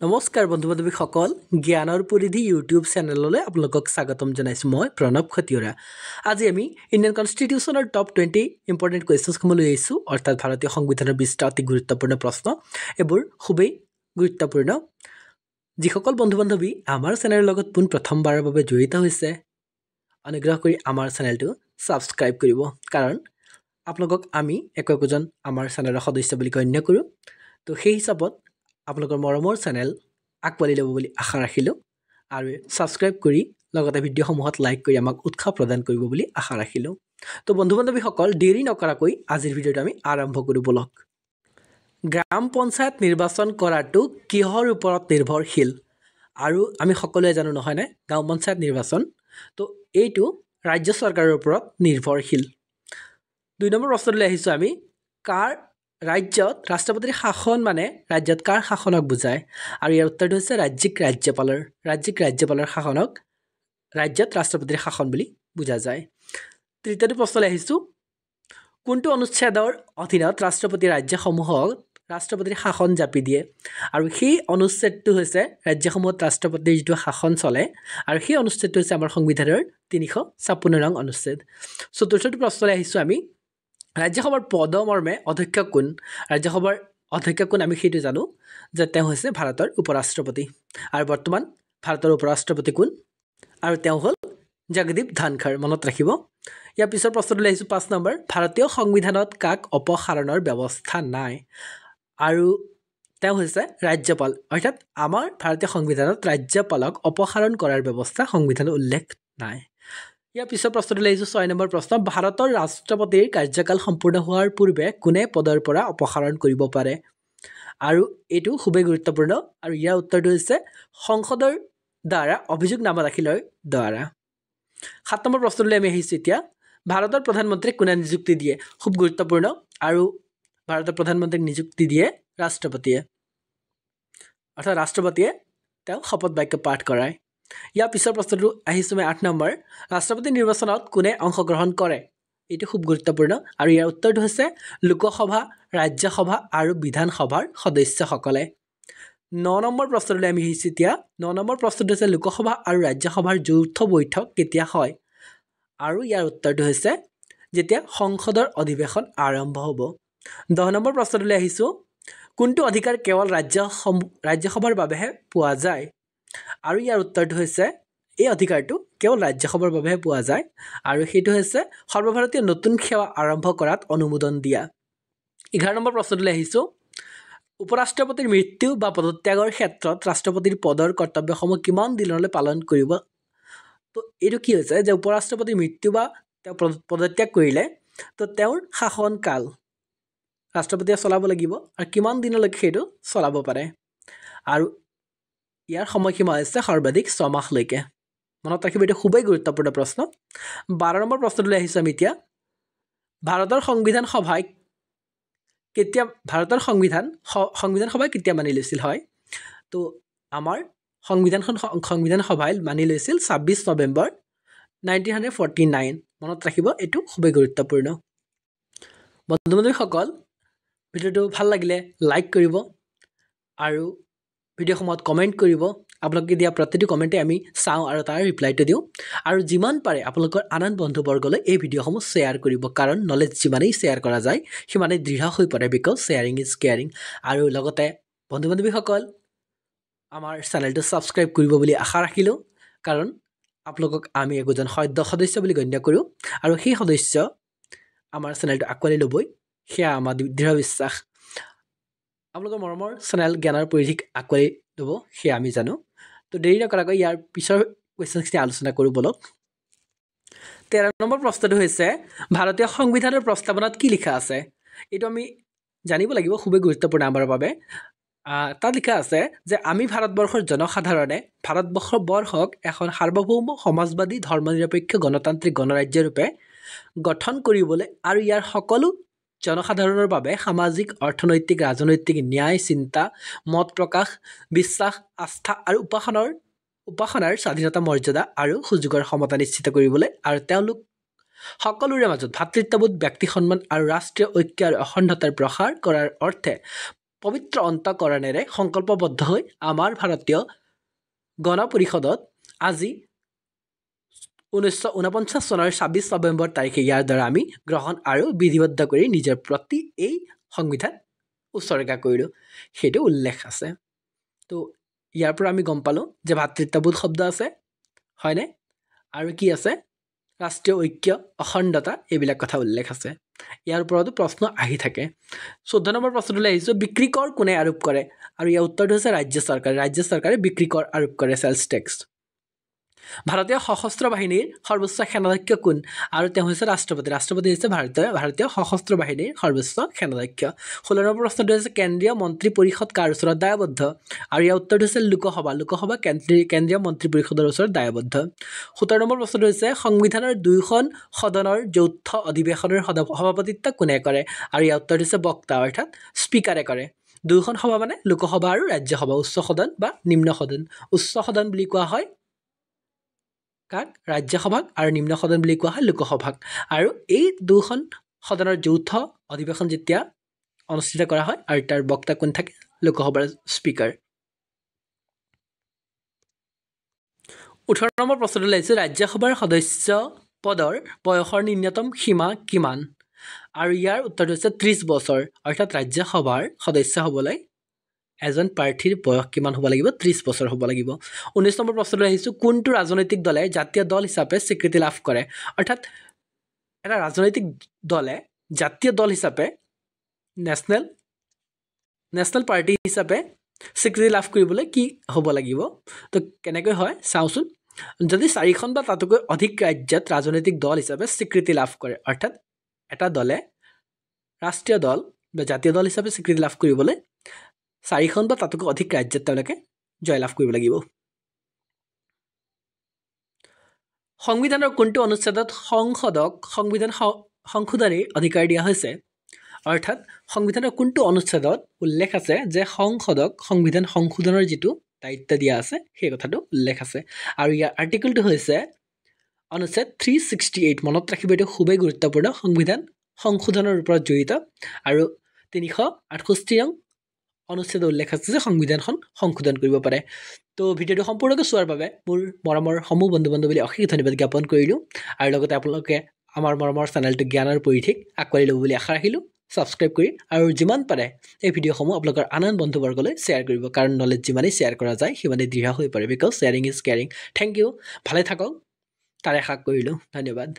নমস্কাৰ বন্ধু বান্ধৱীসকল জ্ঞানৰ পৰিধি ইউটিউব চেনেললৈ আপোনালোকক স্বাগতম জনাইছোঁ মই প্ৰণৱ খটিয়ৰা। আজি আমি ইণ্ডিয়ান কনষ্টিটিউশ্যনৰ টপ 20 ইম্পৰ্টেণ্ট কুৱেশ্যনসমূহ লৈ আহিছোঁ, অৰ্থাৎ ভাৰতীয় সংবিধানৰ 20টা অতি গুৰুত্বপূৰ্ণ প্ৰশ্ন। এইবোৰ খুবেই গুৰুত্বপূৰ্ণ। যিসকল বন্ধু বান্ধৱী আমাৰ চেনেলৰ লগত প্ৰথমবাৰৰ বাবে জড়িত হৈছে, অনুগ্ৰহ কৰি আমাৰ চেনেলটো ছাবস্ক্ৰাইব কৰিব, কাৰণ আপোনালোকক আমি একোজন আমাৰ চেনেলৰ সদস্য বুলি গণ্য কৰোঁ। তো সেই হিচাপত আপোনালোকৰ মৰমৰ চেনেল আকোৱালি ল'ব বুলি আশা ৰাখিলোঁ আৰু ছাবস্ক্ৰাইব কৰি লগতে ভিডিঅ'সমূহত লাইক কৰি আমাক উৎসাহ প্ৰদান কৰিব বুলি আশা ৰাখিলোঁ। তো বন্ধু বান্ধৱীসকল দেৰি নকৰাকৈ আজিৰ ভিডিঅ'টো আমি আৰম্ভ কৰোঁ বলক। গ্ৰাম পঞ্চায়ত নিৰ্বাচন কৰাটো কিহৰ ওপৰত নিৰ্ভৰশীল? আৰু আমি সকলোৱে জানো নহয়নে, গাঁও পঞ্চায়ত নিৰ্বাচন তো এইটো ৰাজ্য চৰকাৰৰ ওপৰত নিৰ্ভৰশীল। 2 নম্বৰ প্ৰশ্নলৈ আহিছোঁ আমি, কাৰ ৰাজ্যত ৰাষ্ট্ৰপতিৰ শাসন মানে ৰাজ্যত কাৰ শাসনক বুজায়? আৰু ইয়াৰ উত্তৰটো হৈছে ৰাজ্যিক ৰাজ্যপালৰ শাসনক ৰাজ্যত ৰাষ্ট্ৰপতিৰ শাসন বুলি বুজা যায়। 3টো প্ৰশ্নলৈ আহিছোঁ, কোনটো অনুচ্ছেদৰ অধীনত ৰাষ্ট্ৰপতিয়ে ৰাজ্যসমূহক ৰাষ্ট্ৰপতিৰ শাসন জাপি দিয়ে? আৰু সেই অনুচ্ছেদটো হৈছে ৰাজ্যসমূহত ৰাষ্ট্ৰপতিৰ যিটো শাসন চলে, আৰু সেই অনুচ্ছেদটো হৈছে আমাৰ সংবিধানৰ 356 নং অনুচ্ছেদ। 4টো প্ৰশ্নলৈ আহিছোঁ আমি, ৰাজ্যসভাৰ পদমৰ্মে অধ্যক্ষ কোন? ৰাজ্যসভাৰ অধ্যক্ষ কোন আমি সেইটো জানো যে তেওঁ হৈছে ভাৰতৰ উপৰাষ্ট্ৰপতি, আৰু বৰ্তমান ভাৰতৰ উপৰাষ্ট্ৰপতি কোন? আৰু তেওঁ হ'ল জগদীপ ধনখৰ, মনত ৰাখিব। ইয়াৰ পিছৰ প্ৰশ্নটোলৈ আহিছোঁ 5 নম্বৰ, ভাৰতীয় সংবিধানত কাক অপসাৰণৰ ব্যৱস্থা নাই? আৰু তেওঁ হৈছে ৰাজ্যপাল, অৰ্থাৎ আমাৰ ভাৰতীয় সংবিধানত ৰাজ্যপালক অপসাৰণ কৰাৰ ব্যৱস্থা সংবিধানত উল্লেখ নাই। ইয়াৰ পিছৰ প্ৰশ্নটোলৈ আহিছোঁ 6 নম্বৰ প্ৰশ্ন, ভাৰতৰ ৰাষ্ট্ৰপতিৰ কাৰ্যকাল সম্পূৰ্ণ হোৱাৰ পূৰ্বে কোনে পদৰ পৰা অপসাৰণ কৰিব পাৰে? আৰু এইটো খুবেই গুৰুত্বপূৰ্ণ, আৰু ইয়াৰ উত্তৰটো হৈছে সংসদৰ দ্বাৰা অভিযোগনামা দাখিলৰ দ্বাৰা। 7 নম্বৰ প্ৰশ্নটোলৈ আমি আহিছোঁ এতিয়া, ভাৰতৰ প্ৰধানমন্ত্ৰীক কোনে নিযুক্তি দিয়ে? খুব গুৰুত্বপূৰ্ণ, আৰু ভাৰতৰ প্ৰধানমন্ত্ৰীক নিযুক্তি দিয়ে ৰাষ্ট্ৰপতিয়ে, অৰ্থাৎ ৰাষ্ট্ৰপতিয়ে তেওঁক শপত বাক্য পাঠ কৰায়। ইয়াৰ পিছৰ প্ৰশ্নটো আহিছোঁ মই 8 নম্বৰ, ৰাষ্ট্ৰপতি নিৰ্বাচনত কোনে অংশগ্ৰহণ কৰে? এইটো খুব গুৰুত্বপূৰ্ণ, আৰু ইয়াৰ উত্তৰটো হৈছে লোকসভা, ৰাজ্যসভা আৰু বিধানসভাৰ সদস্যসকলে। 9 নম্বৰ প্ৰশ্নটোলৈ আমি আহিছোঁ এতিয়া, 9 নম্বৰ প্ৰশ্নটো হৈছে লোকসভা আৰু ৰাজ্যসভাৰ যৌথ বৈঠক কেতিয়া হয়? আৰু ইয়াৰ উত্তৰটো হৈছে যেতিয়া সংসদৰ অধিৱেশন আৰম্ভ হ'ব। 10 নম্বৰ প্ৰশ্নটোলৈ আহিছোঁ, কোনটো অধিকাৰ কেৱল ৰাজ্যসভাৰ বাবেহে পোৱা যায়? আৰু ইয়াৰ উত্তৰটো হৈছে এই অধিকাৰটো কেৱল ৰাজ্যসভাৰ বাবেহে পোৱা যায়, আৰু সেইটো হৈছে সৰ্বভাৰতীয় নতুন সেৱা আৰম্ভ কৰাত অনুমোদন দিয়া। 11 নম্বৰ প্ৰশ্নটোলৈ আহিছোঁ, উপৰাষ্ট্ৰপতিৰ মৃত্যু বা পদত্যাগৰ ক্ষেত্ৰত ৰাষ্ট্ৰপতিৰ পদৰ কৰ্তব্যসমূহ কিমান দিনলৈ পালন কৰিব? তো এইটো কি হৈছে যে উপৰাষ্ট্ৰপতিৰ মৃত্যু বা তেওঁ পদত্যাগ কৰিলে তো তেওঁৰ শাসনকাল ৰাষ্ট্ৰপতিয়ে চলাব লাগিব, আৰু কিমান দিনলৈকে সেইটো চলাব পাৰে, আৰু ইয়াৰ সময়সীমা হৈছে সৰ্বাধিক 6 মাহলৈকে। মনত ৰাখিব, এইটো খুবেই গুৰুত্বপূৰ্ণ প্ৰশ্ন। 12 নম্বৰ প্ৰশ্নটোলৈ আহিছোঁ আমি এতিয়া, ভাৰতৰ সংবিধান সভাই কেতিয়া মানি লৈছিল? হয়, তো আমাৰ সংবিধান সভাই মানি লৈছিল 26 নৱেম্বৰ 1949। মনত ৰাখিব, এইটো খুবেই গুৰুত্বপূৰ্ণ। বন্ধু বান্ধৱীসকল, ভিডিঅ'টো ভাল লাগিলে লাইক কৰিব আৰু ভিডিঅ'সমূহত কমেণ্ট কৰিব। আপোনালোকে দিয়া প্ৰতিটো কমেণ্টে আমি চাওঁ আৰু তাৰ ৰিপ্লাইটো দিওঁ, আৰু যিমান পাৰে আপোনালোকৰ আন বন্ধুবৰ্গলৈ এই ভিডিঅ'সমূহ শ্বেয়াৰ কৰিব, কাৰণ নলেজ যিমানেই শ্বেয়াৰ কৰা যায় সিমানেই দৃঢ় হৈ পৰে, বিকজ শ্বেয়াৰিং ইজ কেয়াৰিং। আৰু লগতে বন্ধু বান্ধৱীসকল আমাৰ চেনেলটো ছাবস্ক্ৰাইব কৰিব বুলি আশা ৰাখিলোঁ, কাৰণ আপোনালোকক আমি একোজন সদস্য বুলি গণ্য কৰোঁ, আৰু সেই সদস্য আমাৰ চেনেলটো আকোৱালি ল'বই, সেয়া আমাৰ দৃঢ় বিশ্বাস। আপোনালোকৰ মৰমৰ চেনেল জ্ঞানৰ পৰিধিক আকোৱালি ল'ব, সেয়া আমি জানো। তো দেৰি নকৰাকৈ ইয়াৰ পিছৰ কুৱেশ্যনখিনি আলোচনা কৰোঁ বলক। 13 নম্বৰ প্ৰশ্নটো হৈছে, ভাৰতীয় সংবিধানৰ প্ৰস্তাৱনাত কি লিখা আছে? এইটো আমি জানিব লাগিব, খুবেই গুৰুত্বপূৰ্ণ আমাৰ বাবে। তাত লিখা আছে যে আমি ভাৰতবৰ্ষৰ জনসাধাৰণে ভাৰতবৰ্ষক এখন সাৰ্বভৌম সমাজবাদী ধৰ্মনিৰপেক্ষ গণতান্ত্ৰিক গণৰাজ্যৰূপে গঠন কৰিবলৈ আৰু ইয়াৰ সকলো জনসাধাৰণৰ বাবে সামাজিক, অৰ্থনৈতিক, ৰাজনৈতিক, ন্যায়, চিন্তা, মত প্ৰকাশ, বিশ্বাস, আস্থা আৰু উপাসনাৰ স্বাধীনতা, মৰ্যাদা আৰু সুযোগৰ সমতা নিশ্চিত কৰিবলৈ, আৰু তেওঁলোক সকলোৰে মাজত ভাতৃত্ববোধ, ব্যক্তি সন্মান আৰু ৰাষ্ট্ৰীয় ঐক্য আৰু অখণ্ডতাৰ প্ৰসাৰ কৰাৰ অৰ্থে পবিত্ৰ অন্তকৰণেৰে সংকল্পবদ্ধ হৈ আমাৰ ভাৰতীয় গণ পৰিষদত আজি 1949 চনৰ 26 নৱেম্বৰ তাৰিখে ইয়াৰ দ্বাৰা আমি গ্ৰহণ আৰু বিধিবদ্ধ কৰি নিজৰ প্ৰতি এই সংবিধান উৎসৰ্গা কৰিলোঁ সেইটো উল্লেখ আছে তো ইয়াৰ পৰা আমি গম পালোঁ যে ভাতৃত্ববোধ শব্দ আছে হয়নে আৰু কি আছে ৰাষ্ট্ৰীয় ঐক্য অখণ্ডতা এইবিলাক কথা উল্লেখ আছে ইয়াৰ ওপৰতো প্ৰশ্ন আহি থাকে 14 নম্বৰ প্ৰশ্নলৈ আহিছোঁ বিক্ৰী কৰ কোনে আৰোপ কৰে আৰু ইয়াৰ উত্তৰটো হৈছে ৰাজ্য চৰকাৰে বিক্ৰী কৰ আৰোপ কৰে চেলছ টেক্স ভাৰতীয় সশস্ত্ৰ বাহিনীৰ সৰ্বোচ্চ সেনাধ্যক্ষ কোন আৰু তেওঁ হৈছে ৰাষ্ট্ৰপতি হৈছে ভাৰতীয় সশস্ত্ৰ বাহিনীৰ সৰ্বোচ্চ সেনাধ্যক্ষ 16 নম্বৰ প্ৰশ্নটো হৈছে কেন্দ্ৰীয় মন্ত্ৰী পৰিষদ কাৰ ওচৰত দায়বদ্ধ আৰু ইয়াৰ উত্তৰটো হৈছে লোকসভা কেন্দ্ৰীয় মন্ত্ৰী পৰিষদৰ ওচৰত দায়বদ্ধ 17 নম্বৰ প্ৰশ্নটো হৈছে সংবিধানৰ দুয়োখন সদনৰ যৌথ অধিৱেশনৰ সভাপতিত্ব কোনে কৰে আৰু ইয়াৰ উত্তৰটো হৈছে বক্তা অৰ্থাৎ স্পিকাৰে কৰে দুয়োখন সভা মানে লোকসভা আৰু ৰাজ্যসভা উচ্চ সদন বা নিম্ন সদন উচ্চ সদন বুলি কোৱা হয় কাক ৰাজ্যসভাক আৰু নিম্ন সদন বুলি কোৱা হয় লোকসভাক আৰু এই দুখন সদনৰ যৌথ অধিৱেশন যেতিয়া অনুষ্ঠিত কৰা হয় আৰু তাৰ বক্তা কোন থাকে লোকসভাৰ স্পিকাৰ 18 নম্বৰ প্ৰশ্নটো লাগিছে ৰাজ্যসভাৰ সদস্য পদৰ বয়সৰ ন্যূনতম সীমা কিমান আৰু ইয়াৰ উত্তৰটো হৈছে 30 বছৰ অৰ্থাৎ ৰাজ্যসভাৰ সদস্য হ'বলৈ এজন প্ৰাৰ্থীৰ বয়স কিমান হ'ব লাগিব 30 বছৰ হ'ব লাগিব 19 নম্বৰ প্ৰশ্নলৈ আহিছোঁ কোনটো ৰাজনৈতিক দলে জাতীয় দল হিচাপে স্বীকৃতি লাভ কৰে অৰ্থাৎ এটা ৰাজনৈতিক দলে জাতীয় দল হিচাপে নেশ্যনেল পাৰ্টি হিচাপে স্বীকৃতি লাভ কৰিবলৈ কি হ'ব লাগিব তো কেনেকৈ হয় চাওঁচোন যদি 4খন বা তাতকৈ অধিক ৰাজ্যত ৰাজনৈতিক দল হিচাপে স্বীকৃতি লাভ কৰে অৰ্থাৎ এটা দলে ৰাষ্ট্ৰীয় দল বা জাতীয় দল হিচাপে স্বীকৃতি লাভ কৰিবলৈ 4খন বা তাতকৈ অধিক ৰাজ্যত তেওঁলোকে জয়লাভ কৰিব লাগিব সংবিধানৰ কোনটো অনুচ্ছেদত সংসদক সংবিধান সংশোধনীৰ অধিকাৰ দিয়া হৈছে অৰ্থাৎ সংবিধানৰ কোনটো অনুচ্ছেদত উল্লেখ আছে যে সংসদক সংবিধান সংশোধনৰ যিটো দায়িত্ব দিয়া আছে সেই কথাটো উল্লেখ আছে আৰু ইয়াৰ আৰ্টিকেলটো হৈছে অনুচ্ছেদ 368 মনত ৰাখিব এইটো খুবেই গুৰুত্বপূৰ্ণ সংবিধান সংশোধনৰ ওপৰত জড়িত আৰু 368 নং অনুচ্ছেদ উল্লেখ আছে যে সংবিধানখন সংশোধন কৰিব পাৰে তো ভিডিঅ'টো সম্পূৰ্ণকৈ চোৱাৰ বাবে মোৰ মৰমৰ সমূহ বন্ধু বান্ধৱীলৈ অশেষ ধন্যবাদ জ্ঞাপন কৰিলোঁ আৰু লগতে আপোনালোকে আমাৰ মৰমৰ চেনেলটো জ্ঞানৰ পৰিধিক আঁকোৱালি ল'ব বুলি আশা ৰাখিলোঁ সাবস্ক্ৰাইব কৰি আৰু যিমান পাৰে এই ভিডিঅ'সমূহ আপোনালোকৰ আন বন্ধুবৰ্গলৈ শ্বেয়াৰ কৰিব কাৰণ নলেজ যিমানেই শ্বেয়াৰ কৰা যায় সিমানেই দৃঢ় হৈ পৰে because sharing is caring thank you ভালে থাকক তাৰে আশা কৰিলোঁ ধন্যবাদ